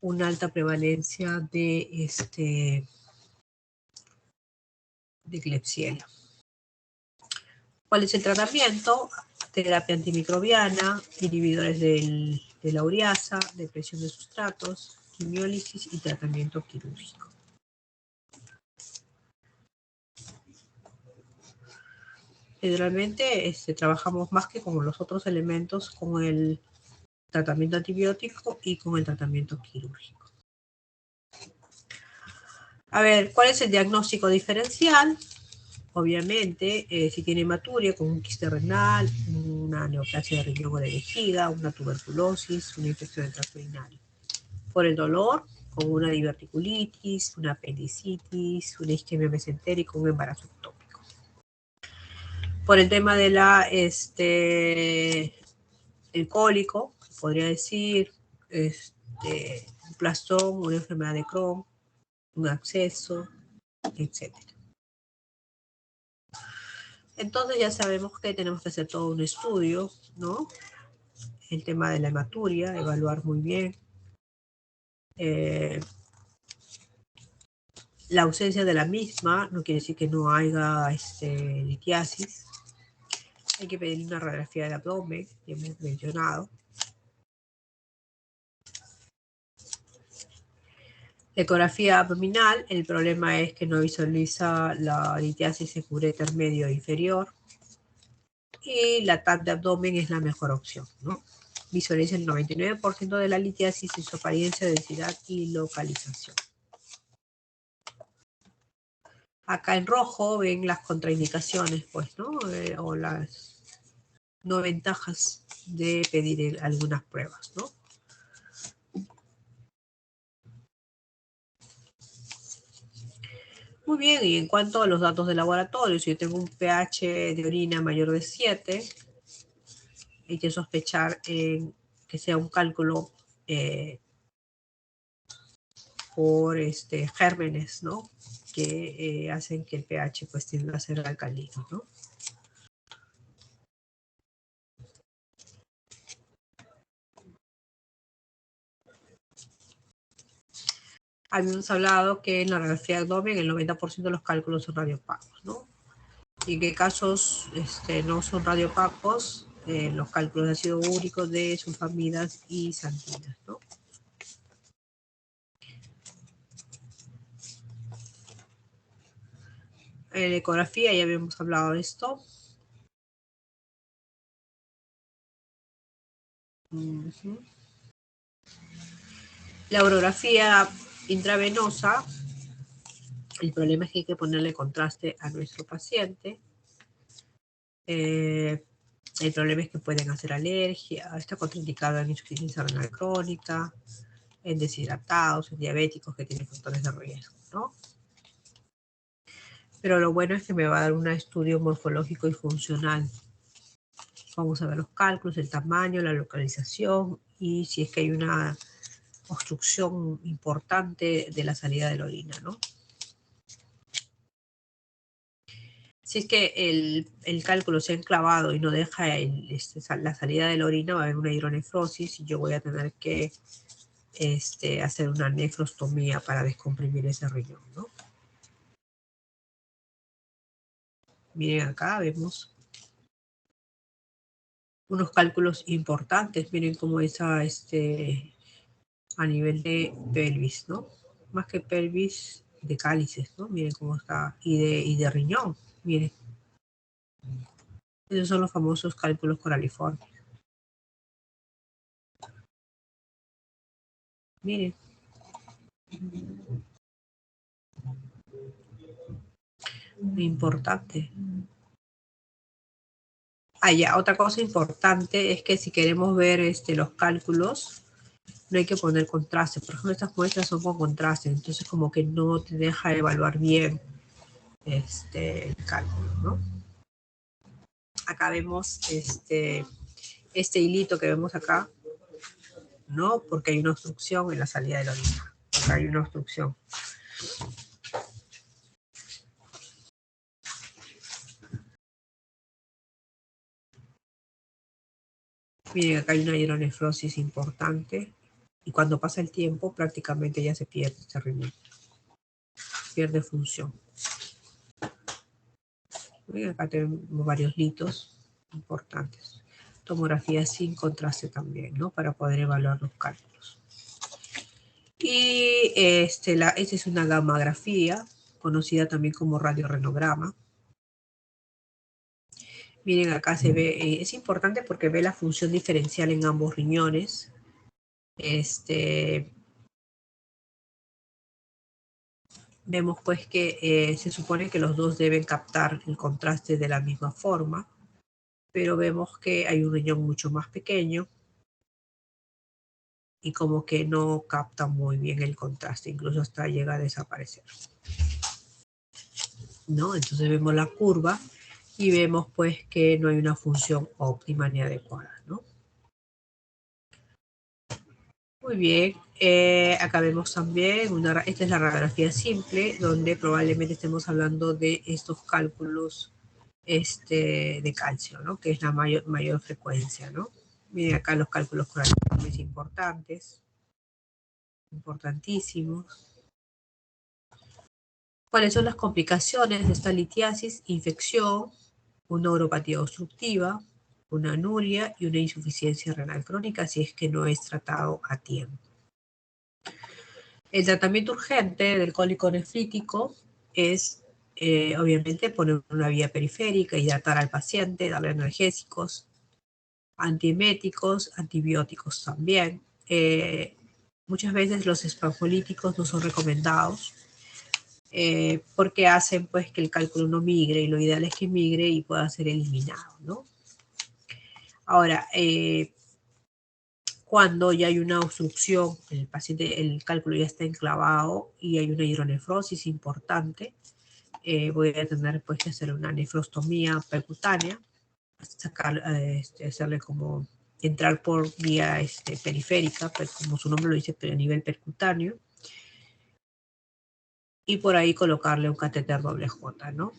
una alta prevalencia de Klebsiella. ¿Cuál es el tratamiento? Terapia antimicrobiana, inhibidores de la ureasa, depresión de sustratos, quimiólisis y tratamiento quirúrgico. Generalmente trabajamos más que con los otros elementos, con el tratamiento antibiótico y con el tratamiento quirúrgico. A ver, ¿cuál es el diagnóstico diferencial? Obviamente, si tiene hematuria con un quiste renal, una neoplasia de riñón o de vejiga, una tuberculosis, una infección del tracto urinario. Por el dolor, con una diverticulitis, una apendicitis, una isquemia mesentérica, un embarazo ectópico. Por el tema de el cólico, podría decir, un plastón, una enfermedad de Crohn, un absceso, etc. Entonces ya sabemos que tenemos que hacer todo un estudio, ¿no? El tema de la hematuria, evaluar muy bien. La ausencia de la misma no quiere decir que no haya litiasis. Hay que pedir una radiografía del abdomen, que hemos mencionado. Ecografía abdominal, el problema es que no visualiza la litiasis en uréter medio e inferior. Y la TAC de abdomen es la mejor opción, ¿no? Visualiza el 99% de la litiasis en su apariencia, densidad y localización. Acá en rojo ven las contraindicaciones, pues, ¿no? O las no ventajas de pedir algunas pruebas, ¿no? Muy bien, y en cuanto a los datos de laboratorio, si yo tengo un pH de orina mayor de 7, hay que sospechar que sea un cálculo por gérmenes, ¿no? Que hacen que el pH pues tienda a ser alcalino, ¿no? Habíamos hablado que en la radiografía de abdomen el 90% de los cálculos son radiopacos, ¿no? Y en qué casos no son radiopacos, los cálculos de ácido úrico, de sulfamidas y santinas, ¿no? En ecografía ya habíamos hablado de esto. La urografía intravenosa, el problema es que hay que ponerle contraste a nuestro paciente. El problema es que pueden hacer alergia, está contraindicado en insuficiencia renal crónica, en deshidratados, en diabéticos que tienen factores de riesgo, ¿no? Pero lo bueno es que me va a dar un estudio morfológico y funcional. Vamos a ver los cálculos, el tamaño, la localización y si es que hay una obstrucción importante de la salida de la orina, ¿no? Si es que el cálculo se ha enclavado y no deja la salida de la orina, va a haber una hidronefrosis y yo voy a tener que hacer una nefrostomía para descomprimir ese riñón, ¿no? Miren acá, vemos unos cálculos importantes. Miren cómo es a nivel de pelvis, ¿no? Más que pelvis, de cálices, ¿no? Miren cómo está. Y de riñón, miren. Esos son los famosos cálculos coraliformes. Miren. Importante. Ah, ya, otra cosa importante es que si queremos ver los cálculos, no hay que poner contraste. Por ejemplo, estas muestras son con contraste, entonces como que no te deja evaluar bien el cálculo, ¿no? Acá vemos este hilito que vemos acá, ¿no? Porque hay una obstrucción en la salida de la orina. Acá hay una obstrucción. Miren, acá hay una hidronefrosis importante y cuando pasa el tiempo prácticamente ya se pierde este riñón. Pierde función. Miren, acá tenemos varios litos importantes. Tomografía sin contraste también, ¿no? Para poder evaluar los cálculos. Y esta es una gammagrafía, conocida también como radiorenograma. Miren, acá se ve, es importante porque ve la función diferencial en ambos riñones. Vemos pues que se supone que los dos deben captar el contraste de la misma forma, pero vemos que hay un riñón mucho más pequeño y como que no capta muy bien el contraste, incluso hasta llega a desaparecer, ¿no? Entonces vemos la curva y vemos pues que no hay una función óptima ni adecuada, ¿no? Muy bien, acá vemos también, esta es la radiografía simple, donde probablemente estemos hablando de estos cálculos de calcio, ¿no? Que es la mayor frecuencia, ¿no? Miren acá los cálculos coraliformes importantes, importantísimos. ¿Cuáles son las complicaciones de esta litiasis? Infección, una neuropatía obstructiva, una anuria y una insuficiencia renal crónica si es que no es tratado a tiempo. El tratamiento urgente del cólico nefrítico es, obviamente, poner una vía periférica, hidratar al paciente, darle analgésicos, antieméticos, antibióticos también. Muchas veces los espasmolíticos no son recomendados porque hacen pues que el cálculo no migre y lo ideal es que migre y pueda ser eliminado, ¿no? Ahora, cuando ya hay una obstrucción, el paciente, el cálculo ya está enclavado y hay una hidronefrosis importante, voy a tener pues que hacer una nefrostomía percutánea, sacar, hacerle como entrar por vía periférica, pues, como su nombre lo dice, pero a nivel percutáneo, y por ahí colocarle un catéter doble J, ¿no?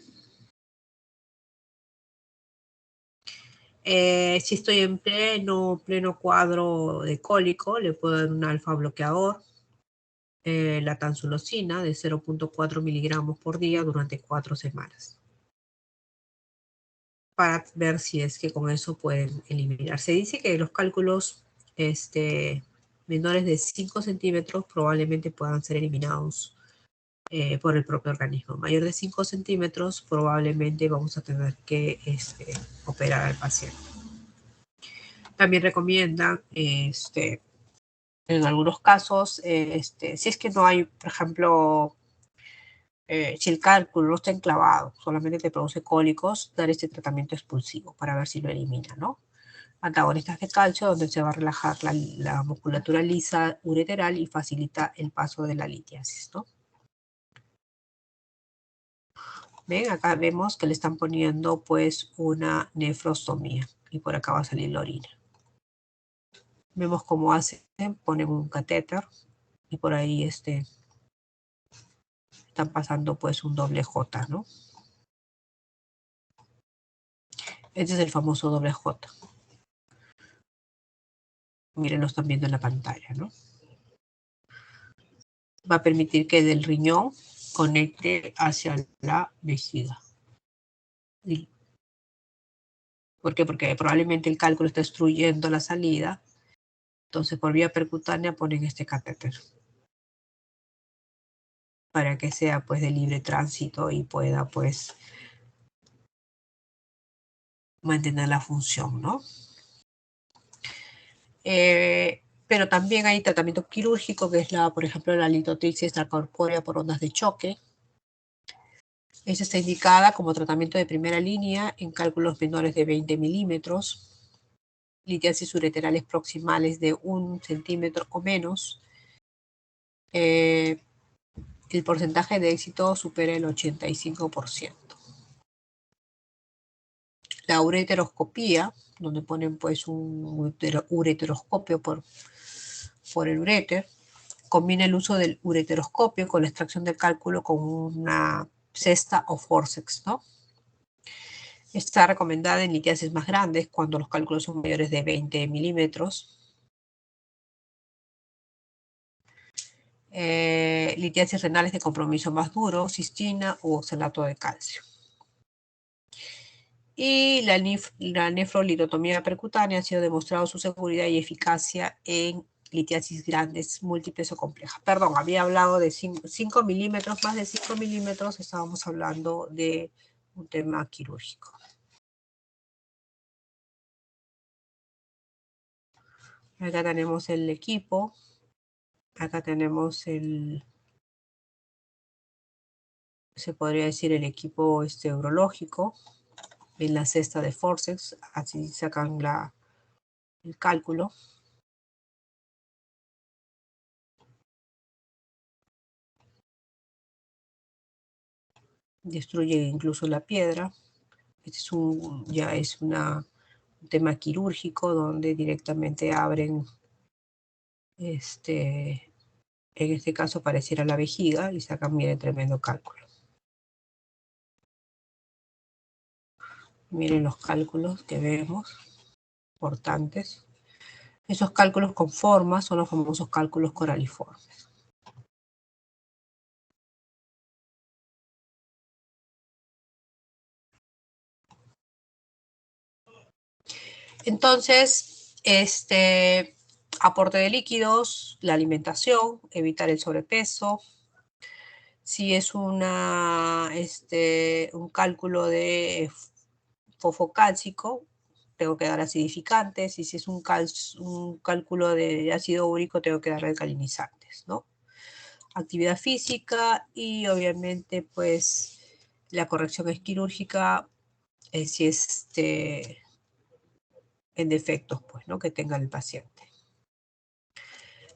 Si estoy en pleno cuadro de cólico, le puedo dar un alfa bloqueador, la tansulosina de 0.4 miligramos por día durante 4 semanas, para ver si es que con eso pueden eliminar. Se dice que los cálculos menores de 5 centímetros probablemente puedan ser eliminados por el propio organismo. Mayor de 5 centímetros probablemente vamos a tener que operar al paciente. También recomiendan, en algunos casos, si es que no hay, por ejemplo, si el cálculo no está enclavado, solamente te produce cólicos, dar este tratamiento expulsivo para ver si lo elimina, ¿no? Antagonistas de calcio, donde se va a relajar la musculatura lisa ureteral y facilita el paso de la litiasis, ¿no? Ven, acá vemos que le están poniendo pues una nefrostomía y por acá va a salir la orina. Vemos cómo hacen, ponen un catéter y por ahí están pasando pues un doble J, ¿no? Este es el famoso doble J. Miren, lo están viendo en la pantalla, ¿no? Va a permitir que del riñón conecte hacia la vejiga. ¿Por qué? Porque probablemente el cálculo está obstruyendo la salida. Entonces, por vía percutánea ponen este catéter para que sea pues de libre tránsito y pueda pues mantener la función, ¿no? Pero también hay tratamiento quirúrgico, que es por ejemplo, la litotripsia extracorpórea por ondas de choque. Esta está indicada como tratamiento de primera línea en cálculos menores de 20 milímetros, litiasis ureterales proximales de 1 centímetro o menos. El porcentaje de éxito supera el 85%. La ureteroscopía, donde ponen pues un ureteroscopio por el uréter, combina el uso del ureteroscopio con la extracción del cálculo con una cesta o forceps, ¿no? Está recomendada en litiasis más grandes cuando los cálculos son mayores de 20 milímetros. Litiasis renales de compromiso más duro, cistina u oxalato de calcio. Y la nefrolitotomía percutánea ha sido demostrado su seguridad y eficacia en litiasis grandes, múltiples o complejas. Perdón, había hablado de 5 milímetros, más de 5 milímetros, estábamos hablando de un tema quirúrgico. Acá tenemos el equipo. Acá tenemos se podría decir el equipo urológico. En la cesta de forceps, así sacan el cálculo. Destruye incluso la piedra. Este es ya es un tema quirúrgico donde directamente abren, en este caso pareciera la vejiga y sacan bien el tremendo cálculo. Miren los cálculos que vemos, importantes. Esos cálculos con forma son los famosos cálculos coraliformes. Entonces, aporte de líquidos, la alimentación, evitar el sobrepeso. Si es un cálculo de fosfocálcico, tengo que dar acidificantes. Y si es un cálculo de ácido úrico, tengo que dar alcalinizantes, ¿no? Actividad física y obviamente, pues, la corrección es quirúrgica si es en defectos, pues, ¿no? Que tenga el paciente.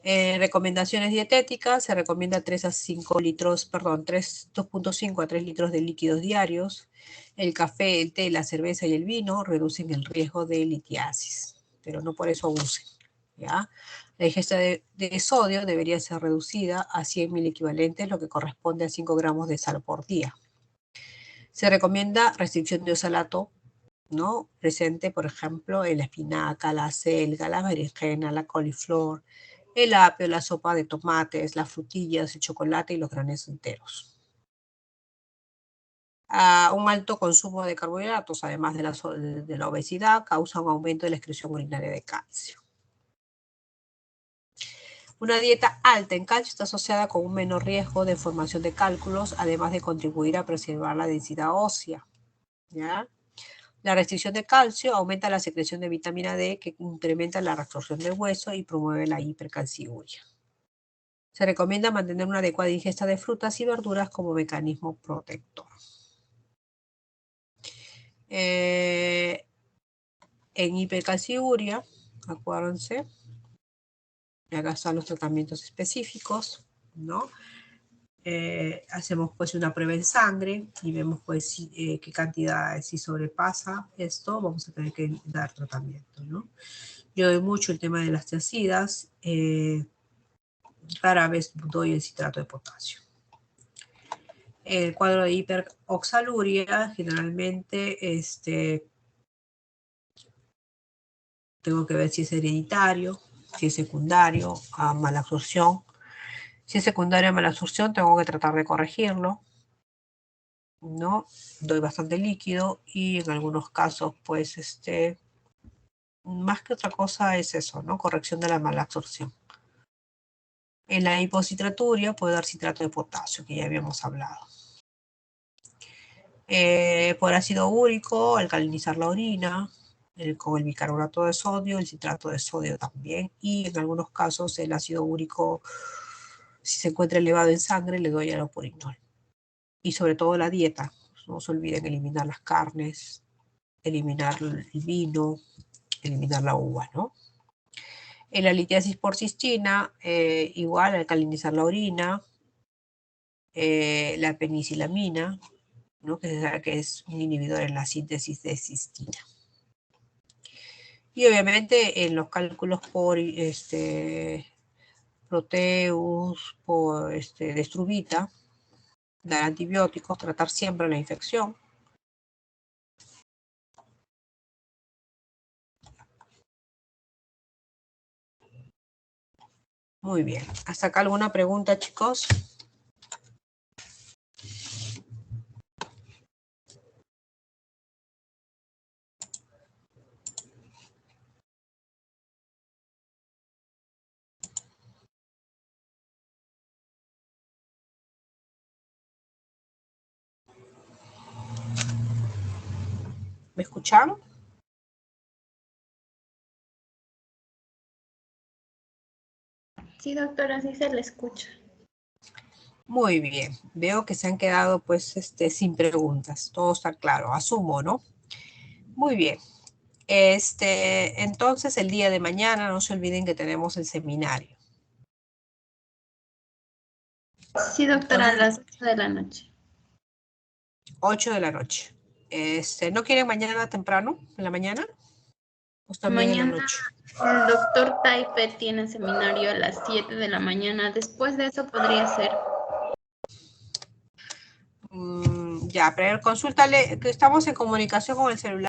Recomendaciones dietéticas, se recomienda 3 a 5 litros, perdón, 2.5 a 3 litros de líquidos diarios. El café, el té, la cerveza y el vino reducen el riesgo de litiasis, pero no por eso abusen, ¿ya? La ingesta de sodio debería ser reducida a 100.000 equivalentes, lo que corresponde a 5 gramos de sal por día. Se recomienda restricción de oxalato, ¿no? Presente, por ejemplo, en la espinaca, la acelga, la berenjena, la coliflor, el apio, la sopa de tomates, las frutillas, el chocolate y los granos enteros. Un alto consumo de carbohidratos, además de la obesidad, causa un aumento de la excreción urinaria de calcio. Una dieta alta en calcio está asociada con un menor riesgo de formación de cálculos, además de contribuir a preservar la densidad ósea, ¿ya? La restricción de calcio aumenta la secreción de vitamina D, que incrementa la reabsorción del hueso y promueve la hipercalciuria. Se recomienda mantener una adecuada ingesta de frutas y verduras como mecanismo protector. En hipercalciuria, acuérdense, acá están los tratamientos específicos, ¿no? Hacemos pues una prueba en sangre y vemos pues qué cantidad, si sobrepasa esto, vamos a tener que dar tratamiento, ¿no? Yo doy mucho el tema de las tiacidas, rara vez doy el citrato de potasio. El cuadro de hiperoxaluria, generalmente tengo que ver si es hereditario, si es secundario a mala absorción. Si es secundario a mala absorción, tengo que tratar de corregirlo, ¿no? Doy bastante líquido y en algunos casos, pues, más que otra cosa es eso, ¿no? Corrección de la mala absorción. En la hipocitraturia puedo dar citrato de potasio, que ya habíamos hablado. Por ácido úrico, alcalinizar la orina, con el bicarbonato de sodio, el citrato de sodio también, y en algunos casos el ácido úrico, si se encuentra elevado en sangre, le doy allopurinol. Y sobre todo la dieta, no se olviden eliminar las carnes, eliminar el vino, eliminar la uva, ¿no? En la litiasis por cistina, igual alcalinizar la orina, la penicilamina, ¿no? Que es un inhibidor en la síntesis de cistina. Y obviamente en los cálculos por Proteus, por Destrubita, dar antibióticos, tratar siempre la infección. Muy bien. ¿Hasta acá alguna pregunta, chicos? ¿Me escucharon? Sí, doctora, sí se le escucha. Muy bien. Veo que se han quedado pues sin preguntas. Todo está claro, asumo, ¿no? Muy bien. Entonces el día de mañana no se olviden que tenemos el seminario. Sí, doctora, a Entonces, las 8 de la noche. 8 de la noche. ¿No quieren mañana temprano, en la mañana? Pues también en la Mañana noche. el doctor Taipe tiene seminario a las 7 de la mañana. Después de eso podría ser. Ya, pero consúltale, que estamos en comunicación con el celular.